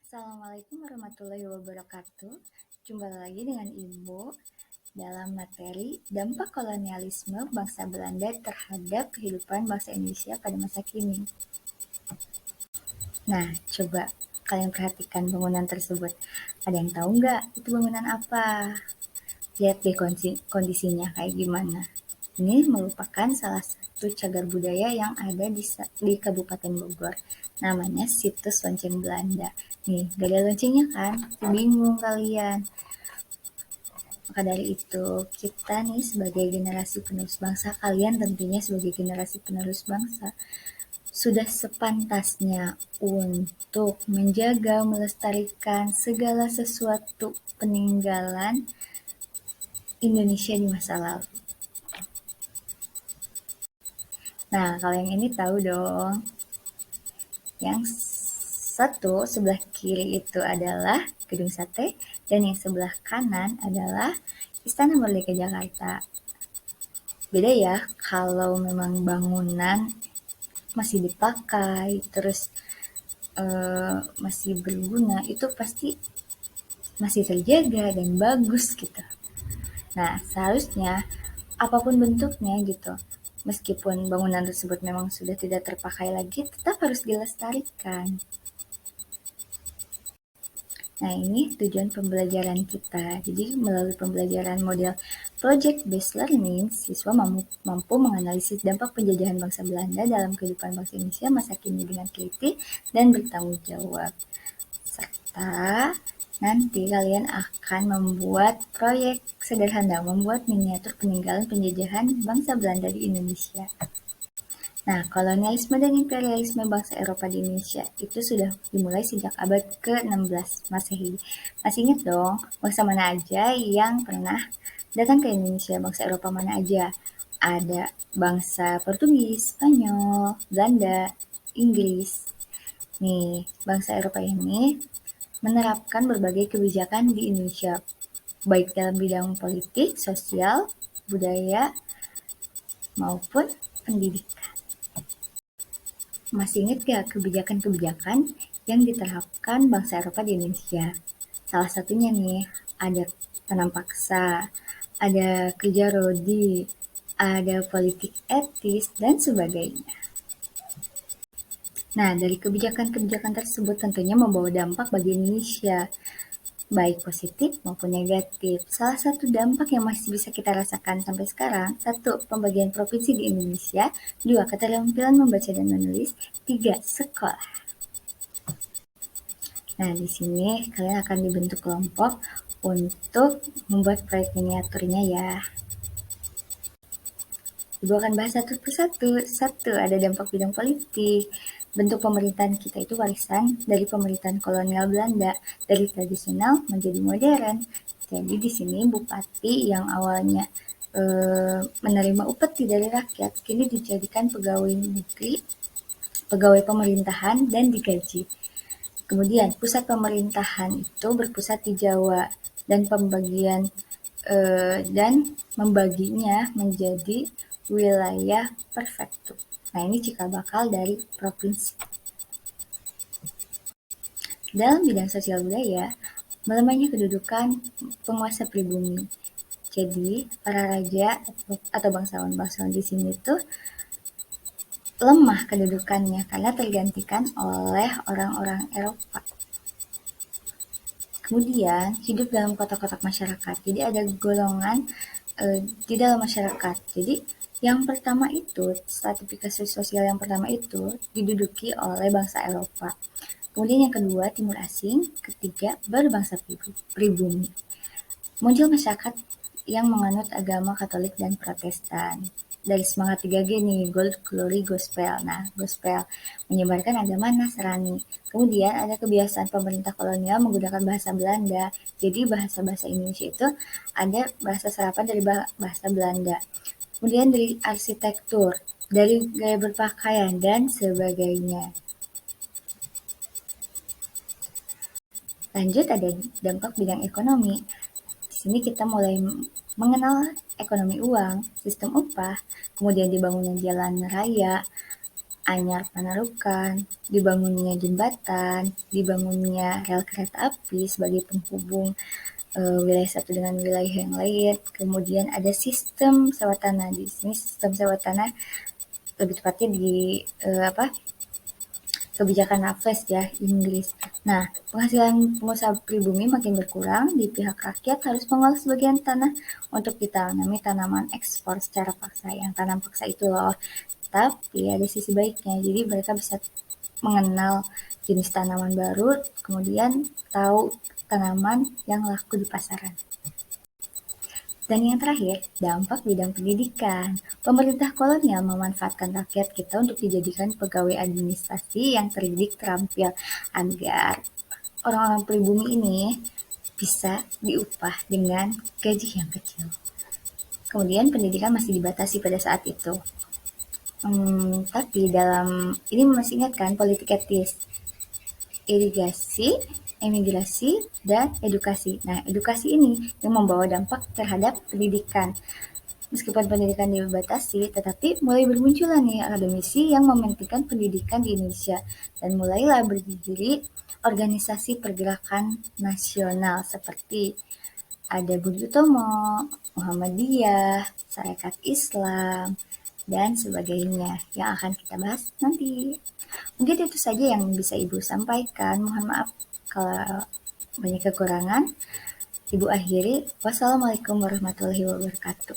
Assalamualaikum warahmatullahi wabarakatuh. Jumpa lagi dengan Ibu dalam materi dampak kolonialisme bangsa Belanda terhadap kehidupan bangsa Indonesia pada masa kini. Nah, coba kalian perhatikan bangunan tersebut. Ada yang tahu nggak itu bangunan apa? Lihat deh kondisinya kayak gimana. Ini merupakan salah satu cagar budaya yang ada di Kabupaten Bogor. Namanya Situs Lonceng Belanda. Nih, gak ada loncengnya kan? Bingung kalian. Maka dari itu, kita nih sebagai generasi penerus bangsa, kalian tentunya sebagai generasi penerus bangsa, sudah sepantasnya untuk menjaga, melestarikan segala sesuatu peninggalan Indonesia di masa lalu. Nah, kalau yang ini tahu dong. Yang satu sebelah kiri itu adalah Gedung Sate, dan yang sebelah kanan adalah Istana Merdeka Jakarta. Beda ya, kalau memang bangunan masih dipakai, terus masih berguna, itu pasti masih terjaga dan bagus gitu. Nah, seharusnya apapun bentuknya gitu, meskipun bangunan tersebut memang sudah tidak terpakai lagi, tetap harus dilestarikan. Nah, ini tujuan pembelajaran kita. Jadi, melalui pembelajaran model project-based learning, siswa mampu menganalisis dampak penjajahan bangsa Belanda dalam kehidupan bangsa Indonesia masa kini dengan teliti dan bertanggung jawab. Serta nanti kalian akan membuat proyek sederhana, membuat miniatur peninggalan penjajahan bangsa Belanda di Indonesia. Nah, kolonialisme dan imperialisme bangsa Eropa di Indonesia itu sudah dimulai sejak abad ke-16 Masehi. Masih ingat dong, bangsa mana aja yang pernah datang ke Indonesia? Bangsa Eropa mana aja? Ada bangsa Portugis, Spanyol, Belanda, Inggris. Nih, bangsa Eropa ini menerapkan berbagai kebijakan di Indonesia, baik dalam bidang politik, sosial, budaya, maupun pendidikan. Masih ingat gak kebijakan-kebijakan yang diterapkan bangsa Eropa di Indonesia? Salah satunya nih, ada tanam paksa, ada kerja rodi, ada politik etis, dan sebagainya. Nah, dari kebijakan-kebijakan tersebut tentunya membawa dampak bagi Indonesia, baik positif maupun negatif. Salah satu dampak yang masih bisa kita rasakan sampai sekarang, 1. Pembagian provinsi di Indonesia, 2. Keterampilan membaca dan menulis, 3. Sekolah. Nah, di sini kalian akan dibentuk kelompok untuk membuat proyek miniaturnya ya. Ibu akan bahas satu persatu. 1. Ada dampak bidang politik. Bentuk pemerintahan kita itu warisan dari pemerintahan kolonial Belanda, dari tradisional menjadi modern. Jadi di sini bupati yang awalnya menerima upeti dari rakyat, kini dijadikan pegawai negeri, pegawai pemerintahan, dan digaji. Kemudian pusat pemerintahan itu berpusat di Jawa, dan pembagian dan membaginya menjadi wilayah prefektur. Nah, ini cikal bakal dari provinsi. Dalam bidang sosial budaya, melemahnya kedudukan penguasa pribumi. Jadi, para raja atau bangsawan-bangsawan di sini tuh lemah kedudukannya karena tergantikan oleh orang-orang Eropa. Kemudian, hidup dalam kotak-kotak masyarakat. Jadi, ada golongan di dalam masyarakat. Jadi, yang pertama itu, stratifikasi sosial yang pertama itu diduduki oleh bangsa Eropa. Kemudian yang kedua, timur asing. Ketiga, baru bangsa pribumi. Muncul masyarakat yang menganut agama Katolik dan Protestan. Dari semangat 3G nih, Gold, Glory, Gospel. Nah, Gospel menyebarkan agama Nasrani. Kemudian ada kebiasaan pemerintah kolonial menggunakan bahasa Belanda. Jadi bahasa-bahasa Indonesia itu ada bahasa serapan dari bahasa Belanda. Kemudian dari arsitektur, dari gaya berpakaian, dan sebagainya. Lanjut ada dampak bidang ekonomi. Di sini kita mulai mengenal ekonomi uang, sistem upah, kemudian dibangunnya jalan raya, Anyar Panarukan, dibangunnya jembatan, dibangunnya rel kereta api sebagai penghubung wilayah satu dengan wilayah yang lain. Kemudian ada sistem sewa tanah. Di sini sistem sewa tanah lebih tepatnya di kebijakan NAFES ya, Inggris. Nah, penghasilan pengusaha pribumi makin berkurang, di pihak rakyat harus mengolah sebagian tanah untuk ditanami tanaman ekspor secara paksa. Yang tanam paksa itu loh. Tapi ada sisi baiknya, jadi mereka bisa mengenal jenis tanaman baru, kemudian tahu tanaman yang laku di pasaran. Dan yang terakhir, dampak bidang pendidikan. Pemerintah kolonial memanfaatkan rakyat kita untuk dijadikan pegawai administrasi yang terdidik terampil agar orang-orang pribumi ini bisa diupah dengan gaji yang kecil. Kemudian pendidikan masih dibatasi pada saat itu. Tapi dalam ini masih ingat kan politik etis, irigasi, emigrasi, dan edukasi. Nah, edukasi ini yang membawa dampak terhadap pendidikan. Meskipun pendidikan dibatasi, tetapi mulai bermunculan nih akademisi yang mementingkan pendidikan di Indonesia. Dan mulailah berdiri organisasi pergerakan nasional seperti ada Budi Utomo, Muhammadiyah, Sarekat Islam, dan sebagainya yang akan kita bahas nanti. Mungkin itu saja yang bisa Ibu sampaikan. Mohon maaf kalau banyak kekurangan. Ibu akhiri. Wassalamualaikum warahmatullahi wabarakatuh.